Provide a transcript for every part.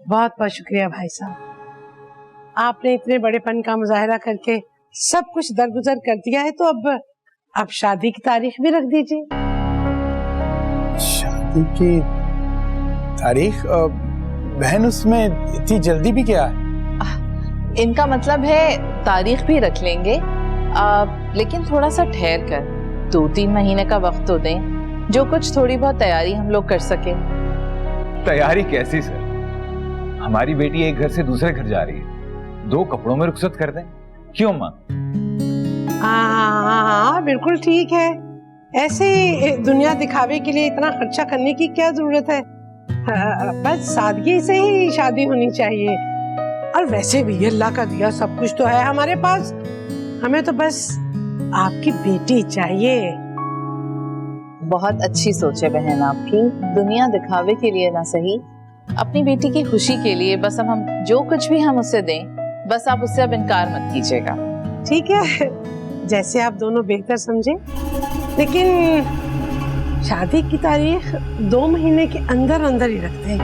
बहुत बहुत शुक्रिया भाई साहब, आपने इतने बड़ेपन का मुजाहरा करके सब कुछ दरगुजर कर दिया है, तो अब शादी की तारीख भी रख दीजिए। शादी की तारीख? बहन, उसमें इतनी जल्दी भी क्या है? इनका मतलब है तारीख भी रख लेंगे, लेकिन थोड़ा सा ठहर कर 2-3 महीने का वक्त तो दें, जो कुछ थोड़ी बहुत तैयारी हम लोग कर सके। तैयारी कैसी सर? हमारी बेटी एक घर से दूसरे घर जा रही है, 2 कपड़ों में रुखसत कर दें? क्यों माँ? हाँ, बिल्कुल ठीक है। ऐसे दुनिया दिखावे के लिए इतना खर्चा करने की क्या जरूरत है? बस सादगी से ही शादी होनी चाहिए। और वैसे भी अल्लाह का दिया सब कुछ तो है हमारे पास, हमें तो बस आपकी बेटी चाहिए। बहुत अच्छी सोच है बहन आपकी, दुनिया दिखावे के लिए ना सही, अपनी बेटी की खुशी के लिए बस हम जो कुछ भी हम उसे दें, बस आप उससे अब इनकार मत कीजिएगा। ठीक है, जैसे आप दोनों बेहतर समझे, लेकिन शादी की तारीख 2 महीने के अंदर अंदर ही रखते हैं।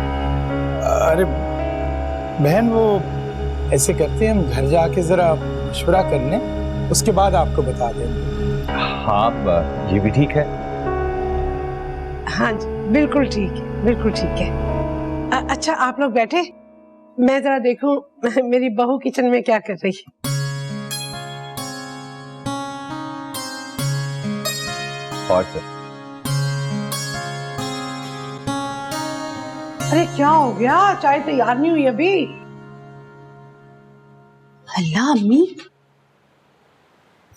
अरे बहन, वो ऐसे करते हैं, हम घर जाके जरा मशवरा कर लें, उसके बाद आपको बता देंगे। हाँ, ये भी ठीक है। हाँ जी, बिल्कुल ठीक है, बिल्कुल ठीक है। अच्छा आप लोग बैठे, मैं जरा देखूं मेरी बहू किचन में क्या कर रही है। और सर? अरे क्या हो गया, चाय तैयार नहीं हुई अभी? अल्लाह अम्मी,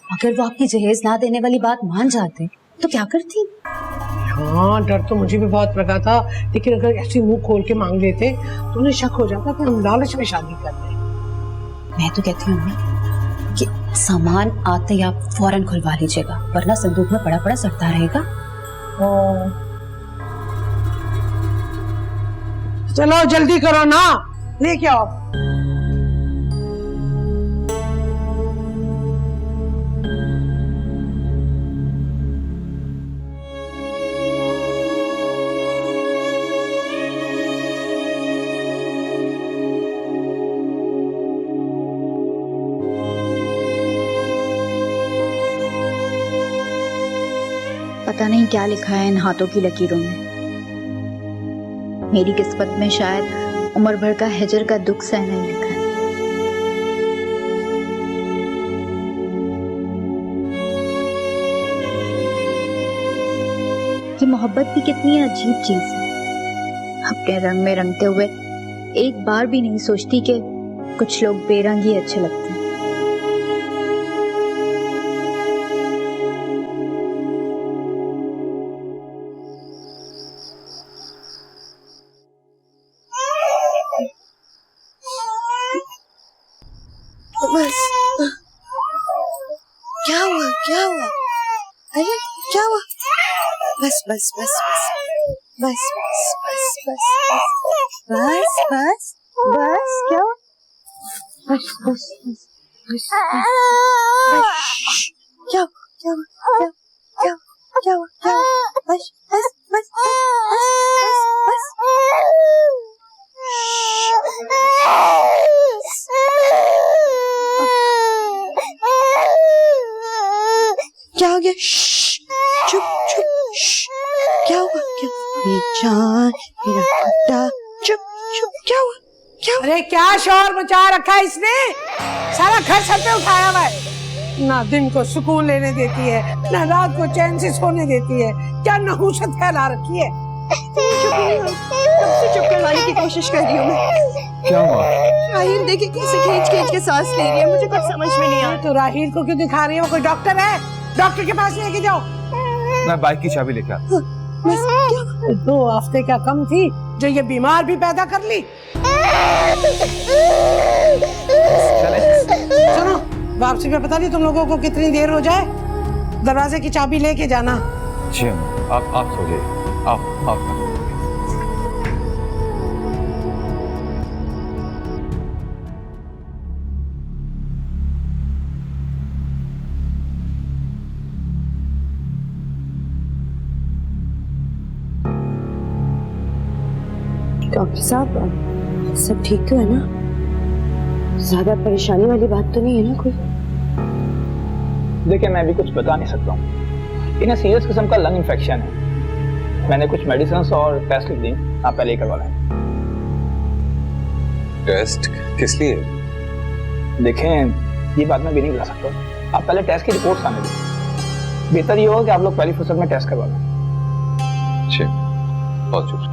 अगर वो आपकी जहेज ना देने वाली बात मान जाते तो क्या करती? हाँ, डर तो मुझे भी बहुत लगा था, लेकिन अगर ऐसे मुंह खोल के मांग लेते तो उन्हें शक हो जाता कि हम लालच में शादी कर रहे हैं। मैं तो कहती हूँ अम्मी कि सामान आते ही आप फौरन खुलवा लीजिएगा, वरना संदूक में पड़ा पड़ा सड़ता रहेगा। चलो जल्दी करो ना, लेके आओ। पता नहीं क्या लिखा है इन हाथों की लकीरों में। मेरी किस्मत में शायद उम्र भर का हिजर का दुख सहना ही लिखा है। ये मोहब्बत भी कितनी अजीब चीज है, अपने रंग में रंगते हुए एक बार भी नहीं सोचती कि कुछ लोग बेरंग ही अच्छे लगते हैं। बस, क्या हुआ, क्या हुआ? अरे क्या हुआ? बस बस बस बस बस बस बस बस बस बस बस क्या हुआ? बस बस बस बस क्या हुआ, क्या हुआ, क्या क्या हुआ, क्या हुआ? बस बस बस बस क्या हो गया? चुप चुप, क्या हुआ? क्या जान मेरा कुत्ता, चुप चुप, क्या हुआ, क्या हुआ? अरे क्या शोर मचा रखा है इसने, सारा घर सर पे उठाया हुआ है। ना दिन को सुकून लेने देती है, ना रात को चैन से सोने देती है, क्या नहुसत फैला रखी है। कब से चुप करवाने की कोशिश कर रही हूँ मैं। क्या हुआ? राहील देखिए कैसे खींच खींच के सांस ले रही है, मुझे कुछ समझ में नहीं आ रहा। तो राहील को क्यों दिखा रही है? वो कोई डॉक्टर है? डॉक्टर के पास लेके जाओ। मैं बाइक की चाबी लेकर आता हूं। 2 हफ्ते का कम थी जो ये बीमार भी पैदा कर ली। सुनो, वापसी पे पता नहीं तुम लोगों को कितनी देर हो जाए, दरवाजे की चाबी लेके जाना। जी आप सो जाइए, आप डॉक्टर साहब, सब ठीक तो है ना? ज्यादा परेशानी वाली बात तो नहीं है ना कोई? देखिए, मैं भी कुछ बता नहीं सकता हूँ। इन्हें सीरियस किस्म का लंग इन्फेक्शन है। मैंने कुछ मेडिसिन और टेस्ट लिख दी, आप पहले ही करवा लें। टेस्ट किस लिए? देखें, ये बात मैं भी नहीं बता सकता। आप पहले टेस्ट की रिपोर्ट्स आने दें। बेहतर ये होगा कि आप लोग पहली फुर्सत में टेस्ट करवा लें। अच्छा, बहुत शुक्रिया।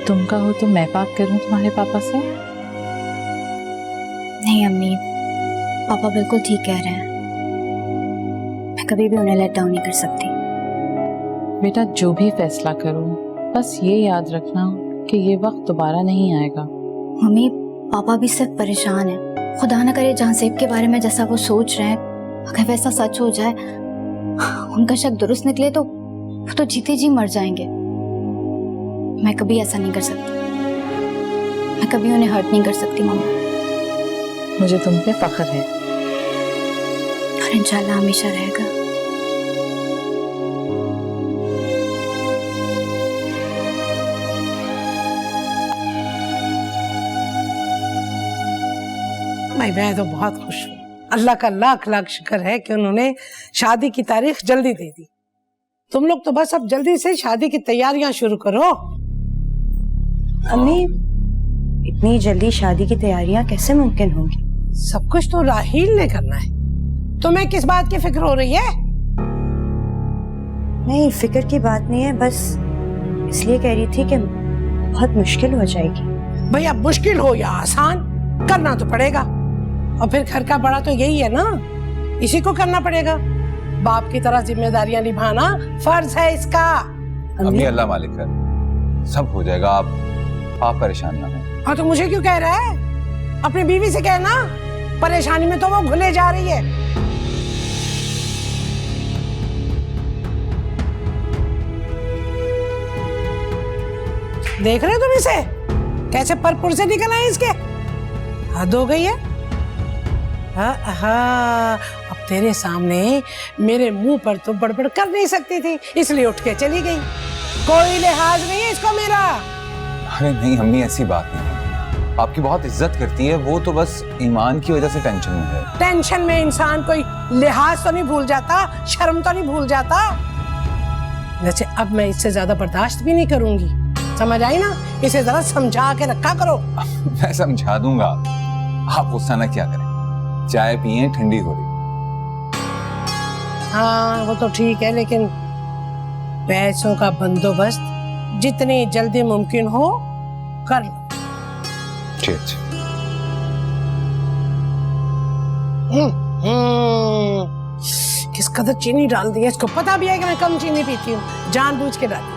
तुम कहो तो मैं बात करूं तुम्हारे पापा से? नहीं अम्मी, पापा बिल्कुल ठीक कह रहे हैं। मैं कभी भी उन्हें लेट डाउन नहीं कर सकती। बेटा, जो भी फैसला करो, बस ये याद रखना कि ये वक्त दोबारा नहीं आएगा। मम्मी, पापा भी सिर्फ परेशान है। खुदा न करे जहांसेब के बारे में जैसा वो सोच रहे हैं, अगर वैसा सच हो जाए, उनका शक दुरुस्त निकले तो वो तो जीते जी मर जाएंगे। मैं कभी ऐसा नहीं कर सकती। मैं कभी उन्हें हर्ट नहीं कर सकती मम्मी। मुझे तुम पे फख्र है। और इंशाल्लाह हमेशा रहेगा। मैं तो बहुत खुश हूँ। अल्लाह का लाख लाख शुक्र है कि उन्होंने शादी की तारीख जल्दी दे दी। तुम लोग तो बस अब जल्दी से शादी की तैयारियां शुरू करो। अम्मी, इतनी जल्दी शादी की तैयारियां कैसे मुमकिन होंगी? सब कुछ तो राहील ने करना है। तुम्हें किस बात की फिक्र हो रही है? नहीं, फिक्र की बात नहीं है, बस इसलिए कह रही थी कि बहुत मुश्किल हो जाएगी। भैया, मुश्किल हो या आसान, करना तो पड़ेगा। और फिर घर का बड़ा तो यही है ना, इसी को करना पड़ेगा। बाप की तरह जिम्मेदारियां निभाना फर्ज है इसका। अम्मी, अल्लाह मालिक है, सब हो जाएगा। आप परेशान ना हो। हाँ, तो मुझे क्यों कह रहा है? अपनी बीवी से कहना, परेशानी में तो वो घुले जा रही है। देख रहे हो तुम इसे कैसे परपुर से निकल आए इसके? हद हो गई है। हाँ, अब तेरे सामने मेरे मुंह पर तो बड़बड़ कर नहीं सकती थी, इसलिए उठ के चली गई। कोई लिहाज नहीं है इसको मेरा। अरे नहीं अम्मी, ऐसी बात नहीं है। आपकी बहुत इज्जत करती है, वो तो बस ईमान की वजह से टेंशन में है। टेंशन में इंसान कोई लिहाज तो नहीं भूल जाता, शर्म तो नहीं भूल जाता। वैसे अब मैं इससे ज्यादा बर्दाश्त भी नहीं करूंगी, समझ आई ना? इसे जरा समझा के रखा करो। मैं समझा दूंगा, आप गुस्सा ना क्या करें। चाय पिए, ठंडी हो रही। हाँ, वो तो ठीक है, लेकिन पैसों का बंदोबस्त जितनी जल्दी मुमकिन हो कर लो। ठीक। किस कदर चीनी डाल दी है, इसको पता भी है कि मैं कम चीनी पीती हूँ, जानबूझ के डाली।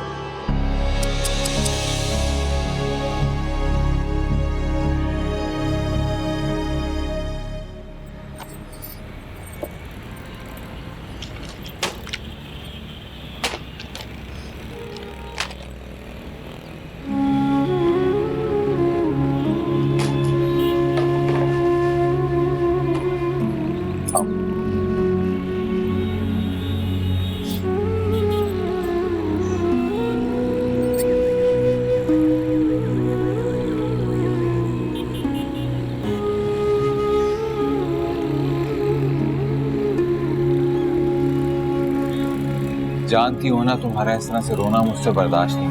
जानती हो ना, तुम्हारा इस तरह से रोना मुझसे बर्दाश्त नहीं।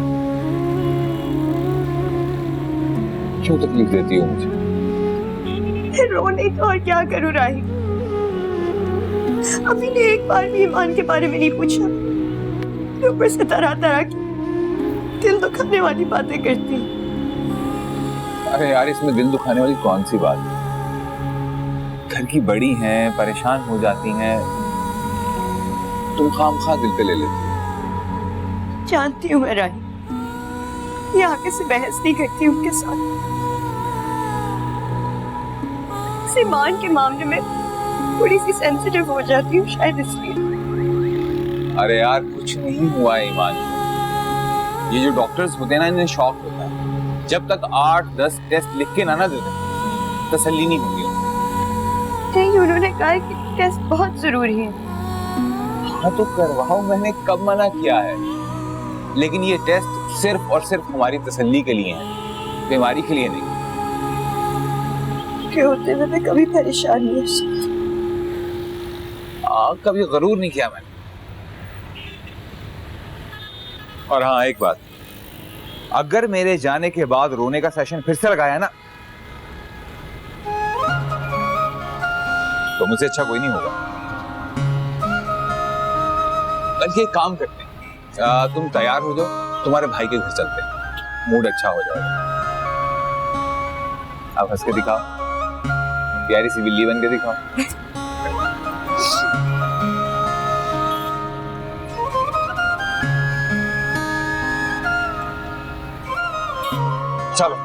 क्यों तकलीफ देती हो मुझे? रोने का और क्या करूं राही? अम्मी ने एक बार भी ईमान के बारे में नहीं पूछा, ऊपर से तरह तरह की दिल दुखाने वाली बातें करती। अरे यार, इसमें दिल दुखाने वाली कौन सी बात है? घर की बड़ी हैं, परेशान हो जाती हैं, तुम खामखा दिल पे ले लेती हो। जानती हूँ मैं राही, ये आगे से बहस नहीं करती उनके साथ। ईमान के मामले में थोड़ी सी सेंसिटिव हो जाती हूँ शायद इसलिए। अरे यार कुछ नहीं हुआ है ईमान को। ये जो डॉक्टर्स होते हैं ना, इन्हें शौक होता है। जब तक 8-10 टेस्ट लिख के ना दे दें तसल्ली नहीं होगी। नहीं, उन्होंने कहा कि टेस्ट बहुत जरूरी है। हाँ तो करवाओ, मैंने कब मना किया है। लेकिन ये टेस्ट सिर्फ और सिर्फ हमारी तसल्ली के लिए है, बीमारी के लिए नहीं। के होते हुए मैं कभी परेशान नहीं हो सकती। कभी गरूर नहीं किया मैंने। और हाँ एक बात, अगर मेरे जाने के बाद रोने का सेशन फिर से लगाया ना तो मुझसे अच्छा कोई नहीं होगा। बल्कि एक काम करते हैं, तुम तैयार हो जाओ, तुम्हारे भाई के घर चलते हैं, मूड अच्छा हो जाएगा। आप हंस के दिखाओ, प्यारी सी बिल्ली बन के दिखाओ। चलो।